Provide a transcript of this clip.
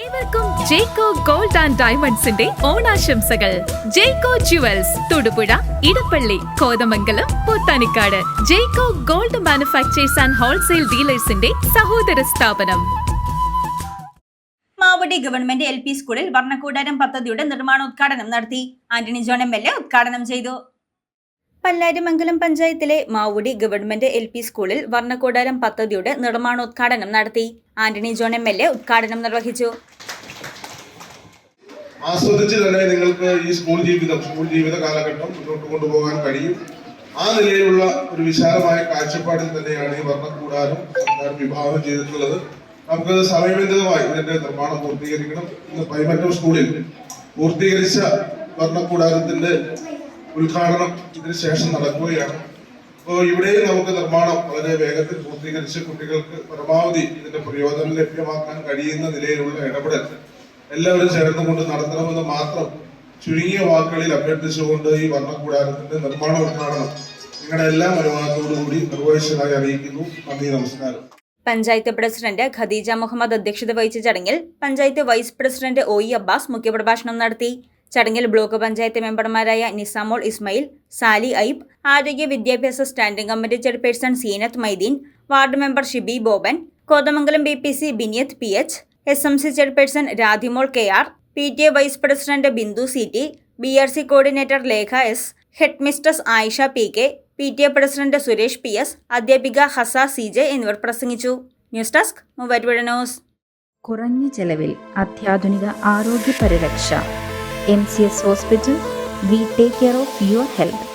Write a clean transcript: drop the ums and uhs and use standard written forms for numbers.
ഏവർക്കും ജേക്കോ gold and ഡയമണ്ട്സിന്റെ ഓണാശംസകൾ. Jacko jewels, Thodupuzha, Edappally, Kothamangalam, Pothanicad. Jacko gold manufactures and wholesale ഡീലേഴ്സിന്റെ സഹോദര സ്ഥാപനം. മാവടി ഗവൺമെന്റ് LP സ്കൂളിൽ വർണ്ണക്കൂടാരം പദ്ധതിയുടെ നിർമ്മാണോദ്ഘാടനം നടത്തി. ആന്റണി ജോൺ MLA ഉദ്ഘാടനം ചെയ്തു. പല്ലാരിമംഗലം പഞ്ചായത്തിലെ മാവുടി ഗവൺമെന്റ് LP സ്കൂളിൽ വർണ്ണക്കൂടാരം പദ്ധതിയുടെ നിർമ്മാണോദ്ഘാടനം നടത്തി. ആന്റണി ജോൺ MLA ഉദ്ഘാടനം നിർവഹിച്ചു. ആസ്വദിച്ച് തന്നെ നിങ്ങൾക്ക് ഈ സ്കൂൾ ജീവിത കാലഘട്ടം മുന്നോട്ട് കൊണ്ടുപോകാൻ കഴിയും. ആ നിലയിലുള്ള ഒരു വിശാലമായ കാഴ്ചപ്പാടിൽ തന്നെയാണ് ഈ വർണ്ണക്കൂടാരം സർക്കാർ വിഭാവനം ചെയ്തിട്ടുള്ളത്. നമുക്ക് സമയബന്ധിതമായി ഇതിന്റെ നിർമ്മാണം പൂർത്തീകരിക്കണം. ഇന്ന് പൈമറ്റം സ്കൂളിൽ പൂർത്തീകരിച്ച വർണ്ണക്കൂടാരത്തിന്റെ ഉദ്ഘാടനം ഇതിന് ശേഷം നടക്കുകയാണ്. അപ്പോൾ ഇവിടെയും നമുക്ക് നിർമ്മാണം വളരെ വേഗത്തിൽ പൂർത്തീകരിച്ച് കുട്ടികൾക്ക് പരമാവധി ഇതിന്റെ പ്രയോജനം ലഭ്യമാക്കാൻ കഴിയുന്ന നിലയിലുള്ള ഇടപെടൽ എല്ലാവരും ചേർന്നുകൊണ്ട് നടത്തണമെന്ന് മാത്രം ചുരുങ്ങിയ വാക്കുകളിൽ അഭ്യർത്ഥിച്ചുകൊണ്ട് ഈ വർണ്ണക്കൂടാരത്തിന്റെ നിർമ്മാണ ഉദ്ഘാടനം നിങ്ങളുടെ എല്ലാ അനുവാദത്തോടുകൂടി നിർവഹിച്ചതായി അറിയിക്കുന്നു. നന്ദി, നമസ്കാരം. പഞ്ചായത്ത് പ്രസിഡന്റ് ഖദീജ മുഹമ്മദ് അധ്യക്ഷത വഹിച്ച ചടങ്ങിൽ panchayat vice president OE Abbas മുഖ്യപ്രഭാഷണം നടത്തി. ചടങ്ങിൽ ബ്ലോക്ക് പഞ്ചായത്ത് മെമ്പർമാരായ നിസാമോൾ ഇസ്മയിൽ, സാലി ഐബ്, ആരോഗ്യ വിദ്യാഭ്യാസ standing committee chairperson Seenath Maideen, ward member Shibi Boban, Kothamangalam BPC Biniyath PH, SMC chairperson Radhimol KR, PTA vice president Bindu CT, BRC coordinator Lekha S, head mistress Ayisha PK, PTA president Suresh PS, അധ്യാപിക ഹസ CJ എന്നിവർ പ്രസംഗിച്ചു. News desk Muvattupuzha news. കുറഞ്ഞ ചെലവിൽ അത്യാധുനിക ആരോഗ്യ പരിരക്ഷ. MCS hospital. We take care of your health.